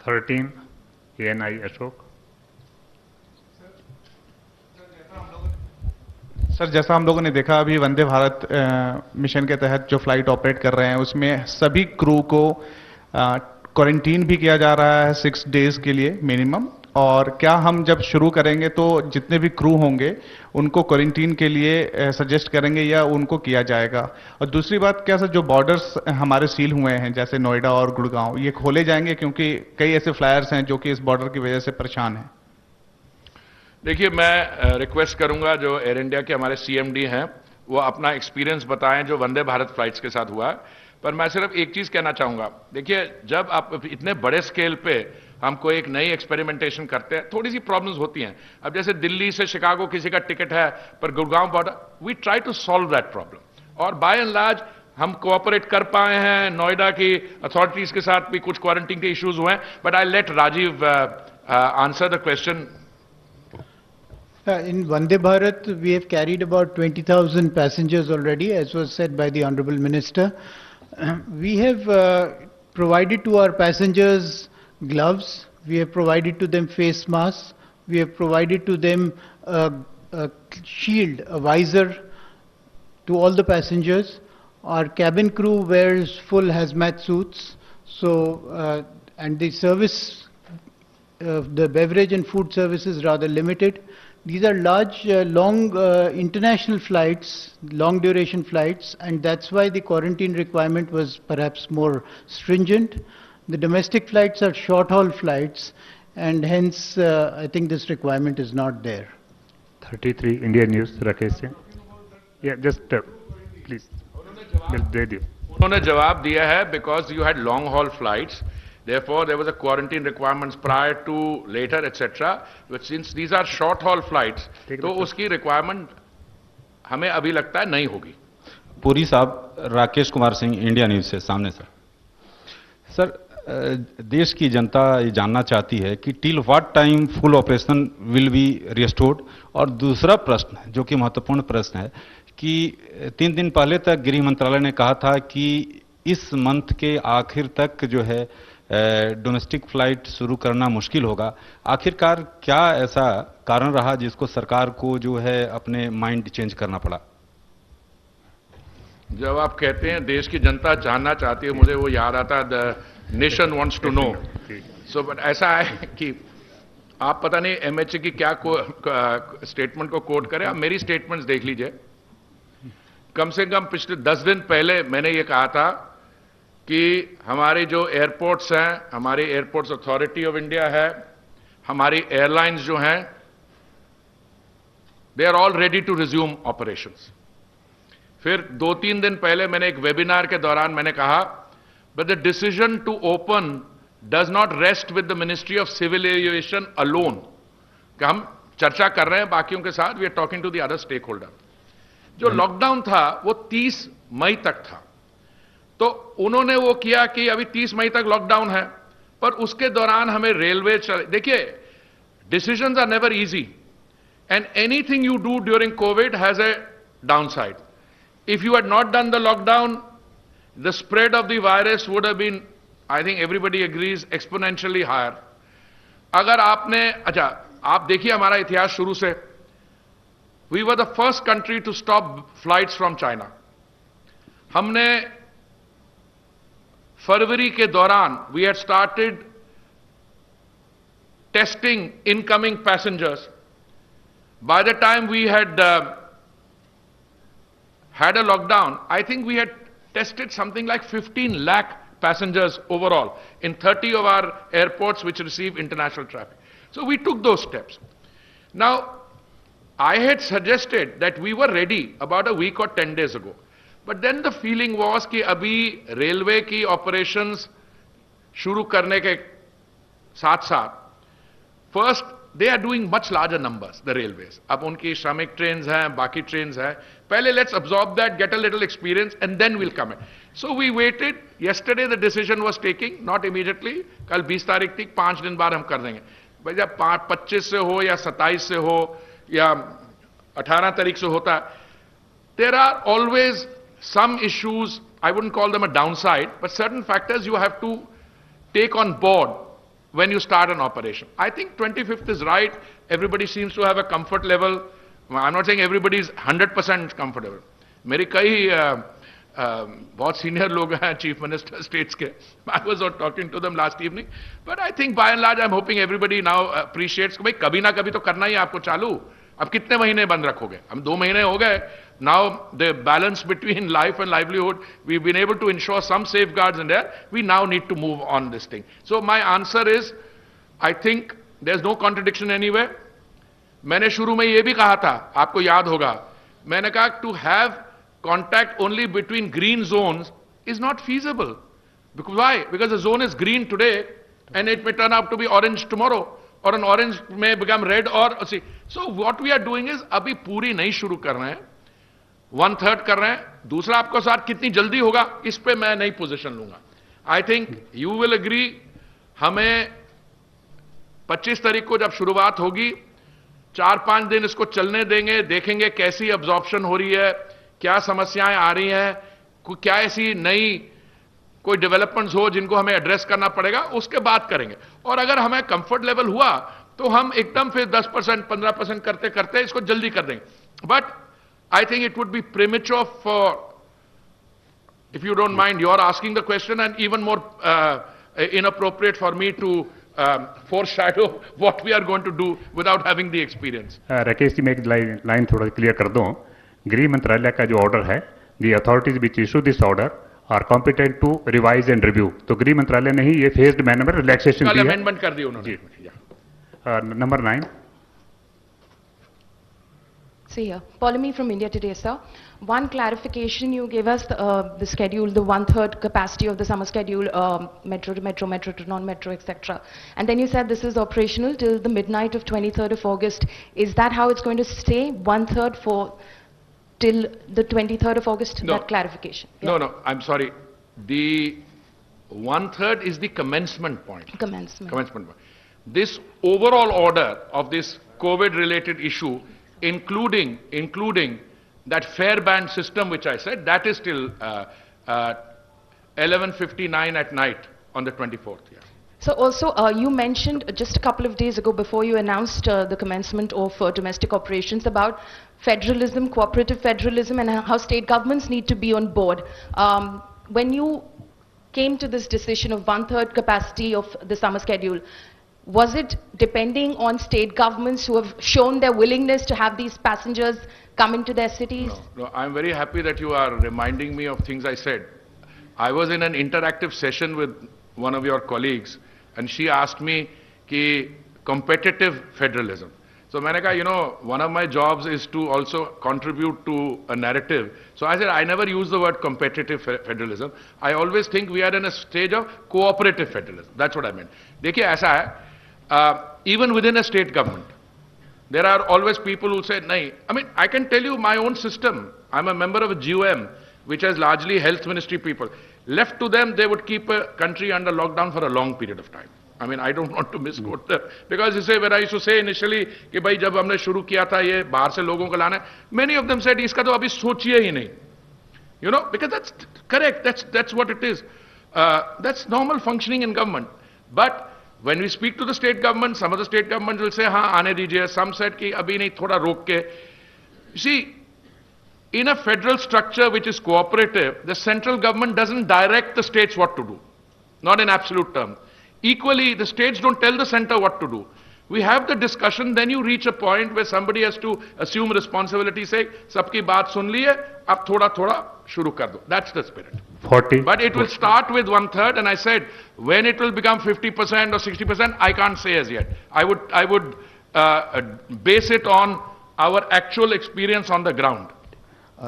13, ANI Ashok. Sir, जैसा हम लोगों ने देखा अभी Vande Bharat mission के तहत जो flight operate कर रहे हैं उसमें सभी क्रू को क्वारंटीन भी किया जा रहा है 6 डेज के लिए मिनिमम. और क्या हम जब शुरू करेंगे तो जितने भी क्रू होंगे उनको क्वारंटीन के लिए सजेस्ट करेंगे या उनको किया जाएगा? और दूसरी बात, क्या सर जो बॉर्डर्स हमारे सील हुए हैं जैसे नोएडा और गुड़गांव, ये खोले जाएंगे? क्योंकि कई ऐसे फ्लायर्स हैं जो कि इस बॉर्डर की वजह से परेशान हैं. देखिए, मैं रिक्वेस्ट करूंगा जो एयर इंडिया के हमारे CMD हैं वो अपना एक्सपीरियंस बताएं जो वंदे भारत फ्लाइट्स के साथ हुआ है. पर मैं सिर्फ एक चीज कहना चाहूंगा. देखिए, जब आप इतने बड़े स्केल पे हम कोई एक नई एक्सपेरिमेंटेशन करते हैं, थोड़ी सी प्रॉब्लम्स होती हैं. अब जैसे दिल्ली से शिकागो किसी का टिकट है पर Gurgaon border, we try to solve that problem, और बाय एंड लार्ज हम कोऑपरेट कर पाए हैं. नोएडा की अथॉरिटीज के साथ भी कुछ क्वारंटीन के इश्यूज हुए हैं, but I let Rajiv answer the question. In Vande Bharat, we have carried about 20,000 passengers already, as was said by the Honorable Minister. We have provided to our passengers gloves, we have provided to them face masks, we have provided to them a shield, a visor to all the passengers. Our cabin crew wears full hazmat suits, So, and the service, the beverage and food service is rather limited. These are large, long international flights, long duration flights, and that's why the quarantine requirement was perhaps more stringent. The domestic flights are short haul flights, and hence I think this requirement is not there. 33 India News, Rakesh Singh. Yeah, just please. दे दियो. उन्होंने जवाब दिया है because you had long haul flights, therefore there was a quarantine requirements prior to, later, etc. But since these are short haul flights, तो उसकी requirement हमें अभी लगता है नहीं होगी. पुरी साहब, राकेश कुमार सिंह, इंडिया न्यूज से सामने सर. सर, देश की जनता ये जानना चाहती है कि till what time full operation will be restored. और दूसरा प्रश्न जो कि महत्वपूर्ण प्रश्न है कि 3 दिन पहले तक गृह मंत्रालय ने कहा था कि इस मंथ के आखिर तक जो है डोमेस्टिक फ्लाइट शुरू करना मुश्किल होगा. आखिरकार क्या ऐसा कारण रहा जिसको सरकार को जो है अपने माइंड चेंज करना पड़ा? जब आप कहते हैं देश की जनता जानना चाहती है, मुझे वो याद आता है the nation wants to know. So but ऐसा है कि आप पता नहीं एमएचए की क्या स्टेटमेंट को कोट करें. आप मेरी स्टेटमेंट्स देख लीजिए. कम से कम पिछले 10 दिन पहले मैंने ये कहा था कि हमारे जो एयरपोर्ट्स हैं, हमारी एयरपोर्ट्स अथॉरिटी ऑफ इंडिया है, हमारी एयरलाइंस जो हैं, they are all ready to resume operations. फिर 2-3 दिन पहले मैंने एक वेबिनार के दौरान मैंने कहा but the decision to open does not rest with the ministry of civil aviation alone. कि हम चर्चा कर रहे हैं बाकियों के साथ, we are talking to the other stakeholder. जो लॉकडाउन था वो 30 मई तक था, तो उन्होंने वो किया कि अभी 30 मई तक लॉकडाउन है, पर उसके दौरान हमें रेलवे देखिए, decisions are never easy and anything you do during Covid has a downside. If you had not done the lockdown, the spread of the virus would have been, I think everybody agrees, exponentially higher. अगर आपने, अच्छा, आप देखिए हमारा इतिहास शुरू से, we were the first country to stop flights from China. हमने फरवरी के दौरान, we had started testing incoming passengers. By the time we had a lockdown, I think we had tested something like 15 lakh passengers overall in 30 of our airports which receive international traffic. So we took those steps. Now, I had suggested that we were ready about a week or 10 days ago. But then the feeling was कि अभी railway की operations शुरू करने के साथ साथ, first they are doing much larger numbers, the railways. अब उनकी श्रमिक ट्रेन्स हैं, बाकी ट्रेन्स हैं. पहले let's absorb that, get a little experience, and then we'll come in. So we waited. Yesterday the decision was taking, not immediately. कल 20 तारीख थी, 5 दिन बाद हम कर देंगे. भाई जब 25 से हो या 27 से हो या 18 तारीख से होता, there are always some issues. I wouldn't call them a downside, but certain factors you have to take on board when you start an operation. I think 25th is right. Everybody seems to have a comfort level. I'm not saying everybody is 100% comfortable. मेरे कई बहुत senior लोग हैं, chief minister states के. I was not talking to them last evening, but I think by and large I'm hoping everybody now appreciates. भाई कभी ना कभी तो करना ही आपको चालू. अब कितने महीने बंद रखोगे? हम 2 महीने हो गए. Now the balance between life and livelihood, we've been able to ensure some safeguards in there. We now need to move on this thing. So my answer is, I think there's no contradiction anywhere. मैंने शुरू में ये भी कहा था, आपको याद होगा, मैंने कहा to have contact only between green zones is not feasible. Because why? Because the zone is green today and it may turn out to be orange tomorrow, or an orange may become red or see. So what we are doing is अभी पूरी नहीं शुरू कर रहे हैं, 1/3 कर रहे हैं. दूसरा आपको साथ कितनी जल्दी होगा इस पे मैं नहीं पोजीशन लूंगा. I think you will agree, हमें 25 तारीख को जब शुरुआत होगी, 4-5 दिन इसको चलने देंगे, देखेंगे कैसी अब्जॉर्प्शन हो रही है, क्या समस्याएं आ रही हैं, क्या ऐसी नई कोई डेवलपमेंट्स हो जिनको हमें एड्रेस करना पड़ेगा, उसके बाद करेंगे. और अगर हमें कंफर्ट लेवल हुआ तो हम एकदम फिर 10%, 15% करते करते इसको जल्दी कर देंगे. But I think it would be premature for if you don't mind, you're asking the question, and even more inappropriate for me to foreshadow what we are going to do without having the experience. Rakesh ji, मैं एक line थोड़ा clear कर दूं. गृह मंत्रालय का जो order है, the authorities which issue this order are competent to revise and review. तो गृह मंत्रालय ने ही ये फेज्ड मैनर में रिलैक्सेशन कल दी है. अमेंडमेंट कर दी उन्होंने. Number 9. See here, Polemy from India Today, sir. One clarification, you gave us the schedule, the 1/3 capacity of the summer schedule, metro to metro, metro to non-metro, etc. And then you said this is operational till the midnight of 23rd of August. Is that how it's going to stay, 1/3 for till the 23rd of August? No. That clarification. No, no, I'm sorry. The 1/3 is the commencement point. Commencement. Commencement point. This overall order of this COVID-related issue, including that fare band system which I said, that is till 11:59 at night on the 24th. Yeah. So also, you mentioned just a couple of days ago before you announced the commencement of domestic operations about federalism, cooperative federalism, and how state governments need to be on board. When you came to this decision of 1/3 capacity of the summer schedule, was it depending on state governments who have shown their willingness to have these passengers come into their cities? No, I'm very happy that you are reminding me of things I said. I was in an interactive session with one of your colleagues, and she asked me ki competitive federalism. So maine kaha, you know, one of my jobs is to also contribute to a narrative. So I said, I never use the word competitive federalism. I always think we are in a stage of cooperative federalism. That's what I meant. Dekhiye, aisa hai, even within a state government, there are always people who say, nahi. I mean, I can tell you my own system. I'm a member of a GOM, which has largely health ministry people. Left to them, they would keep a country under lockdown for a long period of time. I mean, I don't want to misquote them. Because you say, when I used to say initially, कि भाई जब हमने शुरू किया था ये बाहर से लोगों को लाना है, many of them said, इसका तो अभी सोचिए ही नहीं. You know, because that's correct. That's what it is. That's normal functioning in government. But when we speak to the state government, some of the state governments will say, हाँ आने दीजिए. Some said कि अभी नहीं, थोड़ा रोक के. You see, in a federal structure which is cooperative, the central government doesn't direct the states what to do. Not in absolute terms. Equally, the states don't tell the center what to do. We have the discussion, then you reach a point where somebody has to assume responsibility, say, sabki baat sun liye, ab thoda thoda shuru kar do. That's the spirit. 40. But it will start with 1/3, and I said, when it will become 50% or 60%, I can't say as yet. I would base it on our actual experience on the ground.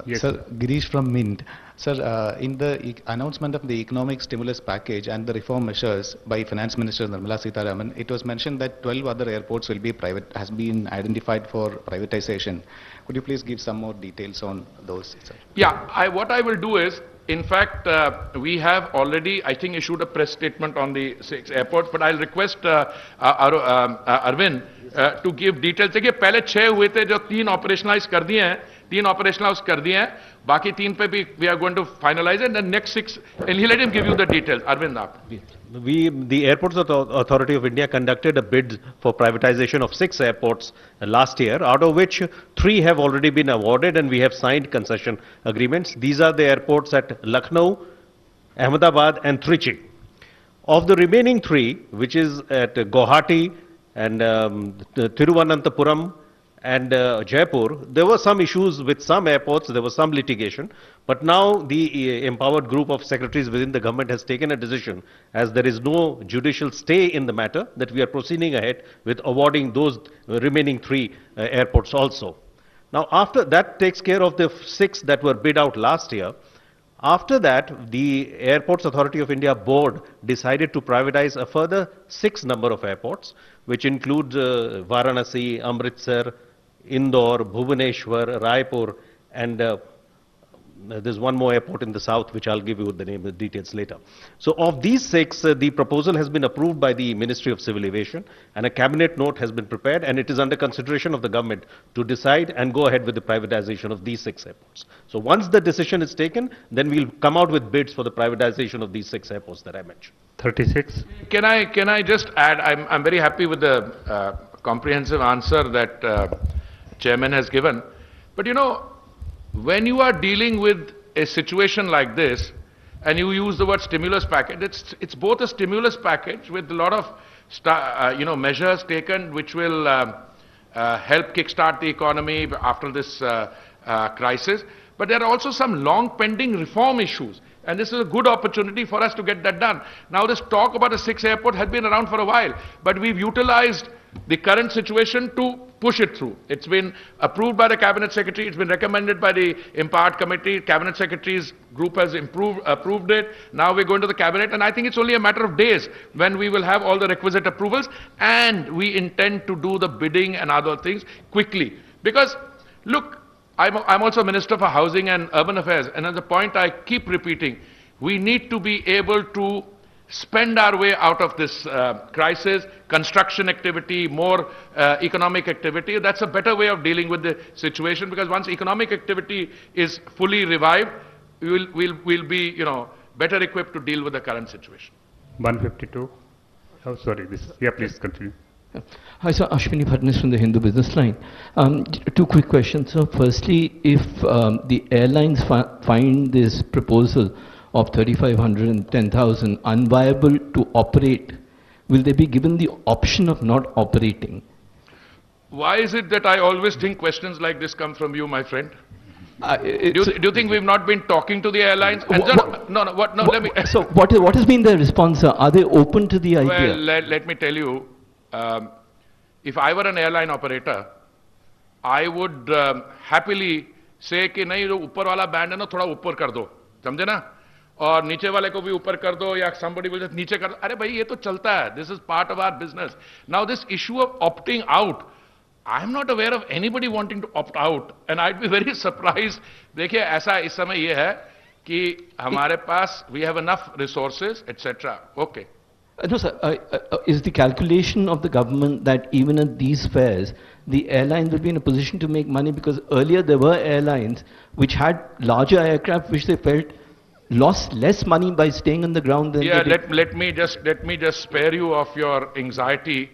Yes. Sir, Girish from Mint. Sir, in the announcement of the economic stimulus package and the reform measures by Finance Minister Nirmala Sitharaman, it was mentioned that 12 other airports will be has been identified for privatization. Could you please give some more details on those, sir? Yeah, what I will do is, in fact, we have already, I think, issued a press statement on the 6 airports, but I'll request Arvind to give details. देखिए, पहले 6 हुए थे जो 3 operationalise कर दिए हैं, 3 operationalise कर दिए हैं, बाकी 3 पे भी we are going to finalize it, and the next 6, and let him give you the details. Arvind, आप. The Airports Authority of India conducted a bid for privatization of 6 airports last year, out of which 3 have already been awarded and we have signed concession agreements. These are the airports at Lucknow, Ahmedabad and Trichy. Of the remaining 3, which is at Guwahati and Thiruvananthapuram and Jaipur, there were some issues with some airports, there was some litigation, but now the empowered group of secretaries within the government has taken a decision, as there is no judicial stay in the matter, that we are proceeding ahead with awarding those remaining 3 airports also. Now after that takes care of the 6 that were bid out last year. After that, the Airports Authority of India board decided to privatize a further 6 number of airports, which includes Varanasi, Amritsar, Indore, Bhubaneswar, Raipur, and there's one more airport in the south, which I'll give you the name and details later. So of these 6, the proposal has been approved by the Ministry of Civil Aviation, and a cabinet note has been prepared, and it is under consideration of the government to decide and go ahead with the privatization of these 6 airports. So once the decision is taken, then we'll come out with bids for the privatization of these 6 airports that I mentioned. 36. Can I just add, I'm very happy with the comprehensive answer that Chairman has given. But you know, when you are dealing with a situation like this, and you use the word stimulus package. It's both a stimulus package with a lot of measures taken which will help kickstart the economy after this crisis. But there are also some long pending reform issues, and this is a good opportunity for us to get that done. Now, this talk about a 6 airport has been around for a while, but we've utilized the current situation to push it through. It's been approved by the Cabinet Secretary, it's been recommended by the Empowered Committee, Cabinet Secretary's group has approved it, now we're going to the Cabinet, and I think it's only a matter of days when we will have all the requisite approvals, and we intend to do the bidding and other things quickly. Because, look, I'm also Minister for Housing and Urban Affairs, and as a point I keep repeating, we need to be able to spend our way out of this crisis, construction activity, more economic activity. That's a better way of dealing with the situation, because once economic activity is fully revived, we'll be, better equipped to deal with the current situation. 152. Oh, sorry. Yeah, please continue. Hi, sir. Ashwini Bhatnagar from the Hindu Business Line. Two quick questions. So, firstly, if the airlines find this proposal of 3,500 and 10,000 unviable to operate, will they be given the option of not operating? Why is it that I always think questions like this come from you, my friend? Do you think we've not been talking to the airlines? Let me. So, what has been their response, sir? Are they open to the idea? Well, let me tell you, if I were an airline operator, I would happily say कि नहीं जो ऊपर वाला band है ना थोड़ा ऊपर कर दो, समझे ना? और नीचे वाले को भी ऊपर कर दो या somebody will just नीचे कर दो. अरे भाई ये तो चलता है. This is part of our business. Now this issue of opting out, I am not aware of anybody wanting to opt out, and I'd be very surprised. देखिए ऐसा इस समय ये है कि हमारे पास we have enough resources, etc. Okay. No, sir. Is the calculation of the government that even at these fares, the airlines will be in a position to make money? Because earlier there were airlines which had larger aircraft which they felt lost less money by staying on the ground than yeah, let me just spare you of your anxiety.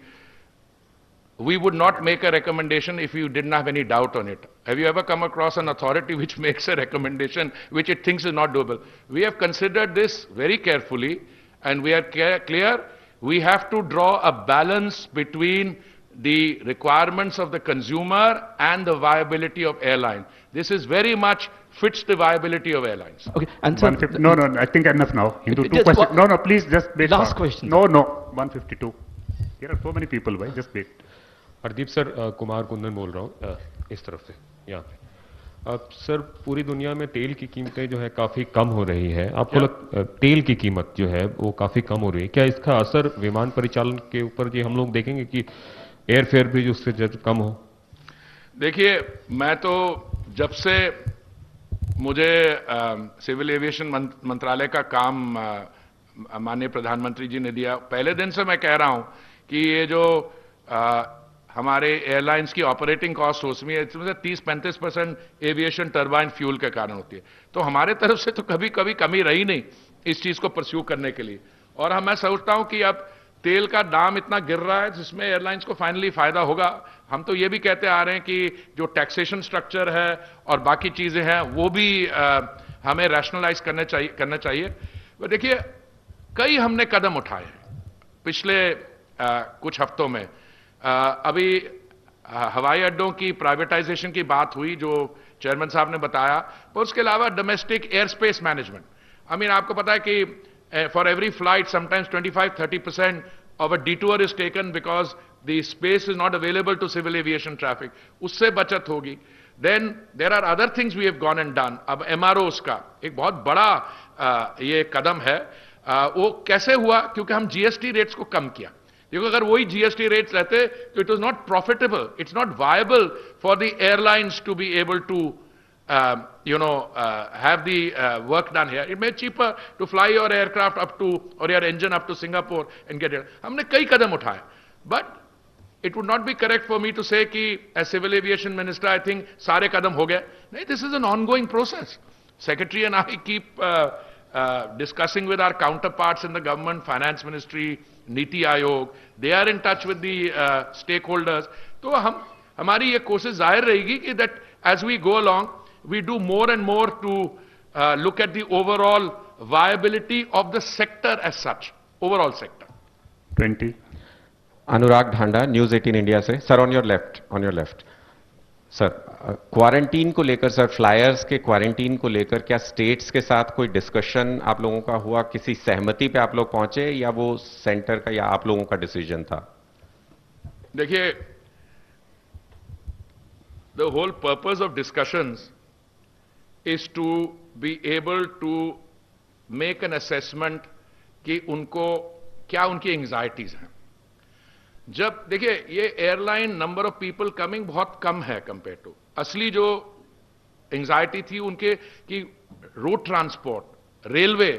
We would not make a recommendation if you didn't have any doubt on it. Have you ever come across an authority which makes a recommendation which it thinks is not doable? We have considered this very carefully, and we are clear we have to draw a balance between the requirements of the consumer and the viability of airline. This is very much fits the viability of airlines. Okay, and sir, no, I think enough now. Into two questions. No, please just wait. Last question. No, 152. There are so many people. Why? Just wait. Hardeep sir, Kumar Kundan बोल रहा हूँ इस तरफ से यहाँ पे। Sir, पूरी दुनिया में तेल की कीमतें जो है काफ़ी कम हो रही है। आपको तेल की कीमत जो है वो काफ़ी कम हो रही है, क्या इसका असर विमान परिचालन के ऊपर जी हम लोग देखेंगे कि एयर फेयर भी उससे कम हो? देखिए, मैं तो जब से मुझे सिविल एविएशन मंत्रालय का काम माननीय प्रधानमंत्री जी ने दिया, पहले दिन से मैं कह रहा हूँ कि ये जो हमारे एयरलाइंस की ऑपरेटिंग कॉस्ट उसमें इसमें से 30-35% एविएशन टरबाइन फ्यूल के कारण होती है। तो हमारे तरफ से तो कभी कमी रही नहीं इस चीज को परस्यू करने के लिए। और मैं सोचता हूं कि अब तेल का दाम इतना गिर रहा है जिसमें एयरलाइंस को फाइनली फायदा होगा। हम तो ये भी कहते आ रहे हैं कि जो टैक्सेशन स्ट्रक्चर है और बाकी चीजें हैं वो भी हमें रैशनलाइज करना चाहिए। तो देखिए, कई हमने कदम उठाए हैं पिछले कुछ हफ्तों में। अभी हवाई अड्डों की प्राइवेटाइजेशन की बात हुई जो चेयरमैन साहब ने बताया, पर उसके अलावा डोमेस्टिक एयर स्पेस मैनेजमेंट। आपको पता है कि for every flight sometimes 25-30% of a detour is taken because the space is not available to civil aviation traffic, उससे बचत होगी। Then there are other things we have gone and done. अब MROs का एक बहुत बड़ा ये कदम है। वो कैसे हुआ? क्योंकि हम जीएसटी रेट्स को कम किया। क्योंकि अगर वही जीएसटी रेट्स रहते तो it was not profitable, it's not viable for the airlines to be able to have the work done here. It may be cheaper to fly your aircraft up to or your engine up to Singapore and get it. हमने कई कदम उठाए, but it would not be correct for me to say कि as civil aviation minister I think सारे कदम हो गए। नहीं, this is an ongoing process. Secretary and I keep discussing with our counterparts in the government, finance ministry, Niti Aayog. They are in touch with the stakeholders. तो हमारी ये कोशिश जाहिर रहेगी कि that as we go along, we do more and more to look at the overall viability of the sector as such, overall sector. 20. Anurag Dhanda, news 18 India से। Sir on your left sir, quarantine को लेकर sir, flyers के quarantine को लेकर क्या states के साथ कोई डिस्कशन आप लोगों का हुआ, किसी सहमति पे आप लोग पहुंचे, या वो सेंटर का या आप लोगों का डिसीजन था? देखिए, the whole purpose of discussions is to be able to make an assessment कि उनको क्या उनकी एंग्जाइटीज हैं। जब देखिए, ये airline number of people coming बहुत कम है कंपेयर टू असली जो एंग्जाइटी थी उनके कि रोड ट्रांसपोर्ट, रेलवे,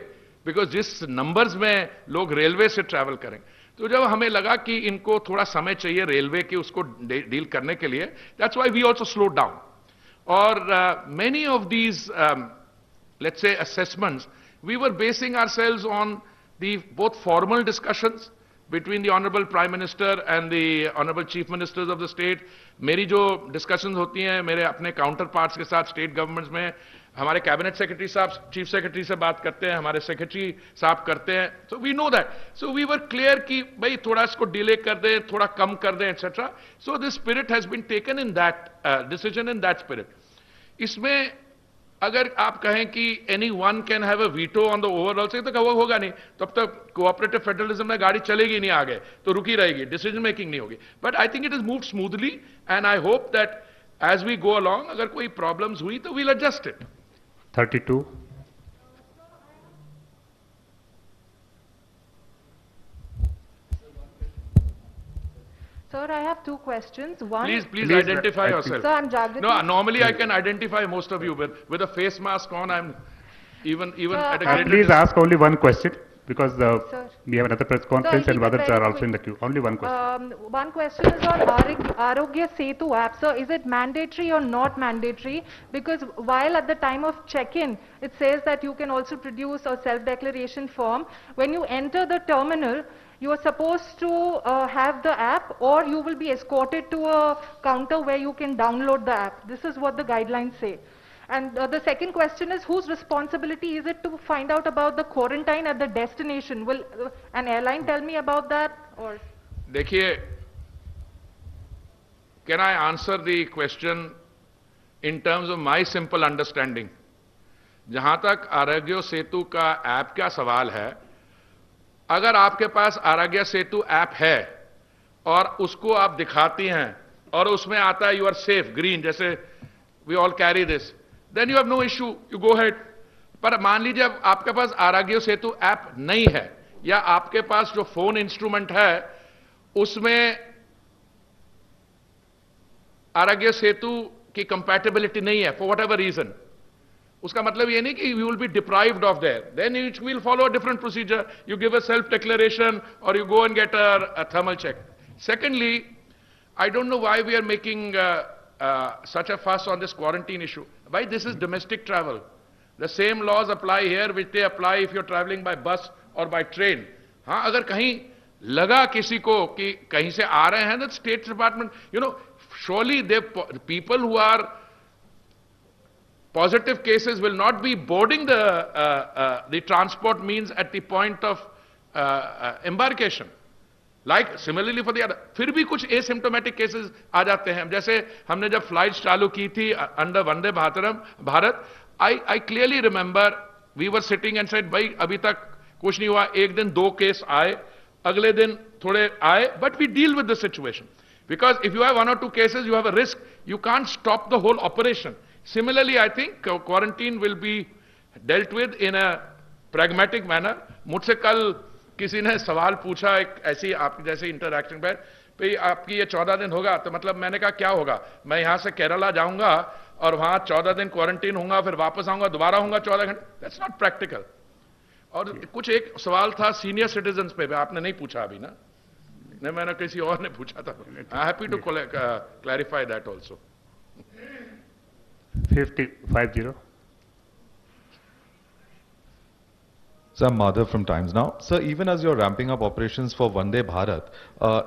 बिकॉज जिस नंबर्स में लोग रेलवे से ट्रैवल करें, तो जब हमें लगा कि इनको थोड़ा समय चाहिए रेलवे के उसको डील करने के लिए, that's why we also slow down. और many of these let's say assessments we were basing ourselves on the both formal discussions between the Honorable Prime Minister and the Honorable Chief Ministers of the state। मेरी जो discussions होती हैं मेरे अपने counterparts के साथ state governments में, हमारे cabinet secretary साहब chief secretary से बात करते हैं, हमारे secretary साहब करते हैं, so we know that, so we were clear कि भाई थोड़ा इसको delay कर दें, थोड़ा कम कर दें, etc। so this spirit has been taken in that decision in that spirit। इसमें अगर आप कहें कि any one can have a veto on the overall से, तो वो होगा नहीं, तब तक कोऑपरेटिव फेडरलिज्म में गाड़ी चलेगी नहीं, आगे तो रुकी रहेगी, डिसीजन मेकिंग नहीं होगी। But I think it is moved smoothly and I hope that as we go along अगर कोई प्रॉब्लम्स हुई तो we'll adjust it. 32. Sir, I have two questions. One, please identify yourself. Sir, I'm Jagriti. No, normally I can identify most of you, but with a face mask on, I'm even Sir, at a greater Please ask only one question, because Sir. we have another press conference Sir, and keep it others very are also quick. in the queue. Only one question. One question is on Arogya Setu app. Sir, is it mandatory or not mandatory? Because while at the time of check-in, it says that you can also produce a self-declaration form. When you enter the terminal, you are supposed to have the app, or you will be escorted to a counter where you can download the app. This is what the guidelines say. And the second question is, whose responsibility is it to find out about the quarantine at the destination? Will an airline tell me about that, or? देखिए, can I answer the question in terms of my simple understanding? जहां तक आरोग्य सेतु का app का सवाल है, अगर आपके पास आरोग्य सेतु ऐप है और उसको आप दिखाती हैं और उसमें आता है यू आर सेफ ग्रीन, जैसे we all carry this, then you have no issue, you go ahead. पर मान लीजिए अब आपके पास आरोग्य सेतु ऐप नहीं है, या आपके पास जो फोन इंस्ट्रूमेंट है उसमें आरोग्य सेतु की कंपैटिबिलिटी नहीं है फॉर वट एवर रीजन, उसका मतलब ये नहीं कि you will be deprived of there, then you will follow a different procedure, you give a self declaration और you go and get a thermal check. Secondly, I don't know why we are making such a fuss on this quarantine issue. Why? This is domestic travel. The same laws apply here which they apply if you're traveling by bus or by train. हाँ, अगर कहीं लगा किसी को कि कहीं से आ रहे हैं, that state department, you know, surely the people who are positive cases will not be boarding the transport means at the point of embarkation. Like similarly for the other, फिर भी कुछ asymptomatic cases आ जाते हैं। जैसे हमने जब flights चालू की थी under Vande Bharat, I clearly remember we were sitting and said, भाई अभी तक कुछ नहीं हुआ, एक दिन 2 केस आए, अगले दिन थोड़े आए, but we deal with the situation. Because if you have 1 or 2 cases, you have a risk. You can't stop the whole operation. Similarly, I think quarantine will be dealt with in a pragmatic manner. मुझसे कल किसी ने सवाल पूछा एक ऐसी आपकी जैसे इंटरैक्शन पे, भाई आपकी ये 14 दिन होगा, तो मतलब मैंने कहा क्या होगा, मैं यहां से केरला जाऊंगा और वहां 14 दिन क्वारंटीन होऊंगा, फिर वापस आऊंगा, दोबारा होऊंगा 14 घंटे, दैट्स नॉट प्रैक्टिकल। और कुछ एक सवाल था सीनियर सिटीजन पे, आपने नहीं पूछा अभी ना, नहीं मैंने किसी और ने पूछा था, I am happy to clarify that also. 50. So I'm Madhav from Times Now. Sir, even as you're ramping up operations for Vande Bharat,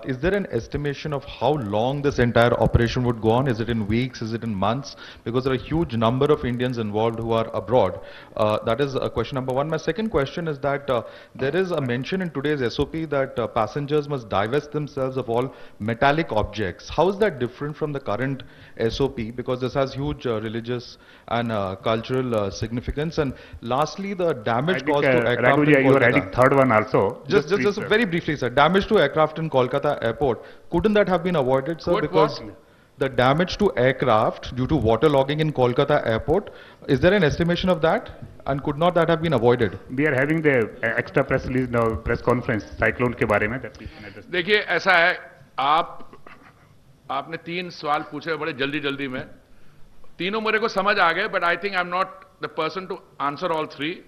is there an estimation of how long this entire operation would go on? Is it in weeks? Is it in months? Because there are a huge number of Indians involved who are abroad. That is question number one. My second question is that there is a mention in today's SOP that passengers must divest themselves of all metallic objects. How is that different from the current SOP? Because this has huge religious and cultural significance. And lastly, the damage caused to aircraft Raghuji, in you are Kolkata. adding third one also. Just very briefly, sir. Damage to aircraft in Kolkata airport. Couldn't that have been avoided, sir? Because the damage to aircraft due to waterlogging in Kolkata airport, is there an estimation of that? And could not that have been avoided? We are having the extra press release now, press conference, cyclone के बारे में. that we can address. देखिए ऐसा है, आपने 3 सवाल पूछे बड़े जल्दी में. तीनों मेरे को समझ आ गए, but I think I'm not the person to answer all 3.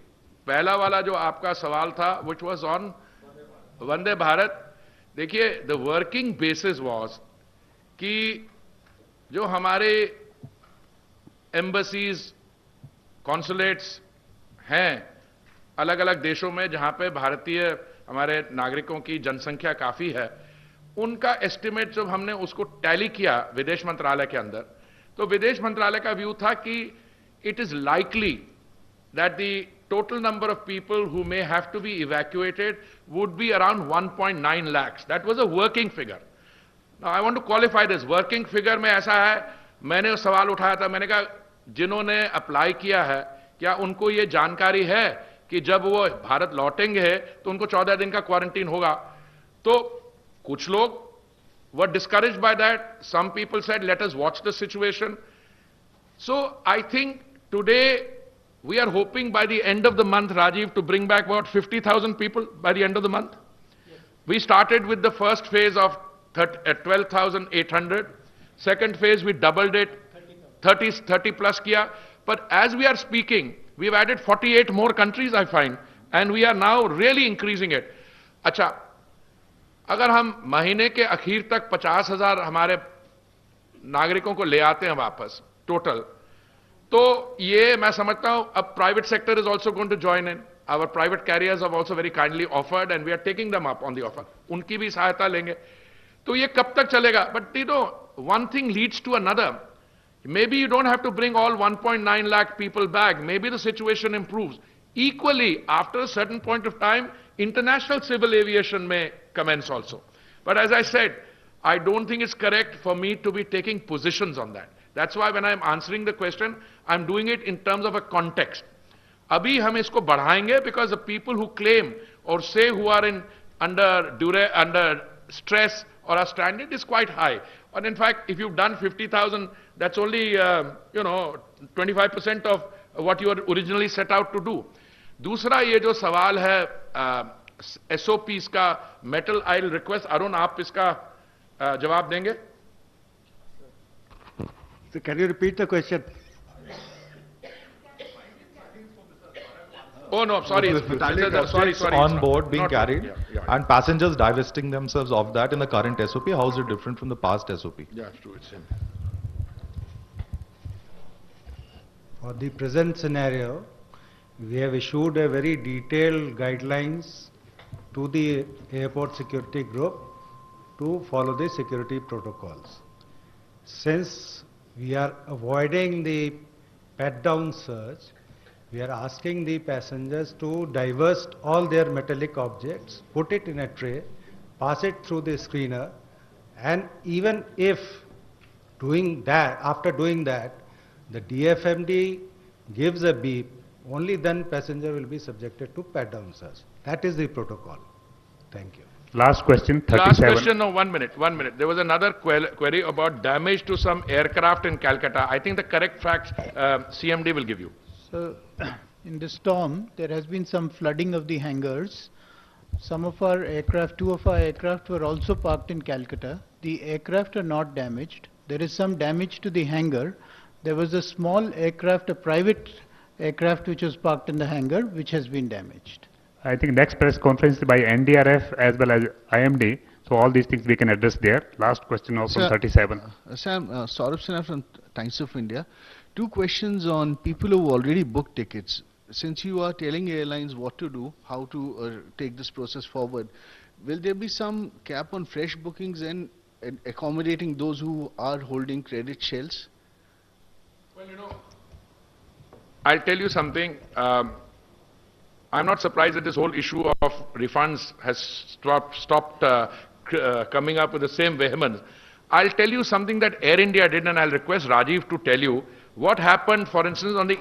पहला वाला जो आपका सवाल था, which was on Vande Bharat. देखिए, the working basis was कि जो हमारे embassies, consulates हैं अलग अलग देशों में जहां पे भारतीय हमारे नागरिकों की जनसंख्या काफी है, उनका एस्टिमेट जब हमने उसको टैली किया विदेश मंत्रालय के अंदर, तो विदेश मंत्रालय का व्यू था कि it is likely that the total number of people who may have to be evacuated would be around 1.9 lakhs. That was a working figure. Now I want to qualify this. Working figure में ऐसा है, मैंने उस सवाल उठाया था, मैंने कहा जिन्होंने अप्लाई किया है क्या उनको ये जानकारी है कि जब वो भारत लौटेंगे तो उनको 14 दिन का क्वारंटीन होगा? तो कुछ लोग were discouraged by that. Some people said, let us watch the situation. So I think today we are hoping by the end of the month, Rajiv, to bring back about 50,000 people by the end of the month. Yes. We started with the first phase of 12,800. Second phase, we doubled it, 30 plus kiya. But as we are speaking, we've added 48 more countries, I find, and we are now really increasing it. अच्छा, अगर हम महीने के आखिर तक 50,000 हमारे नागरिकों को ले आते हैं वापस टोटल, तो ये मैं समझता हूं अब private sector is also going to join in. Our private carriers have also very kindly offered and we are taking them up on the offer. उनकी भी सहायता लेंगे. तो ये कब तक चलेगा? But you know, one thing leads to another. Maybe you don't have to bring all 1.9 lakh people back. Maybe the situation improves. Equally, after a certain point of time, international civil aviation may commence also. But as I said, I don't think it's correct for me to be taking positions on that. That's why when I'm answering the question, I'm doing it in terms of a context. Abhi hum isko badhayenge because the people who claim or say who are under stress or are stranded is quite high. And in fact, if you've done 50,000, that's only, 25% of what you were originally set out to do. दूसरा ये जो सवाल है SOPs का, metal, I'll request Arun, आप इसका जवाब देंगे? So can you repeat the question? Oh no, sorry. Sorry. On board being carried and passengers divesting themselves of that in the current SOP. How is it different from the past SOP? Yeah, it's true. It's him. For the present scenario, we have issued a very detailed guidelines to the airport security group to follow the security protocols. Since we are avoiding the pat-down search, we are asking the passengers to divest all their metallic objects, put it in a tray, pass it through the screener, and even if after doing that, the DFMD gives a beep, only then passenger will be subjected to pat-down search. That is the protocol. Thank you. Last question, 37. Last question, no, 1 minute. There was another query about damage to some aircraft in Calcutta. I think the correct facts CMD will give you. So, in the storm, there has been some flooding of the hangars. Some of our aircraft, 2 of our aircraft were also parked in Calcutta. The aircraft are not damaged. There is some damage to the hangar. There was a small aircraft, a private aircraft which was parked in the hangar, which has been damaged. I think next press conference by NDRF as well as IMD. So all these things we can address there. Last question now from 37. Sam, Saurabh Sinha from Times of India. 2 questions on people who already booked tickets. since you are telling airlines what to do, how to take this process forward, will there be some cap on fresh bookings and accommodating those who are holding credit shells? Well, I'll tell you something. I'm not surprised that this whole issue of refunds has stopped coming up with the same vehemence. I'll tell you something that Air India did, and I'll request Rajiv to tell you what happened, for instance, on the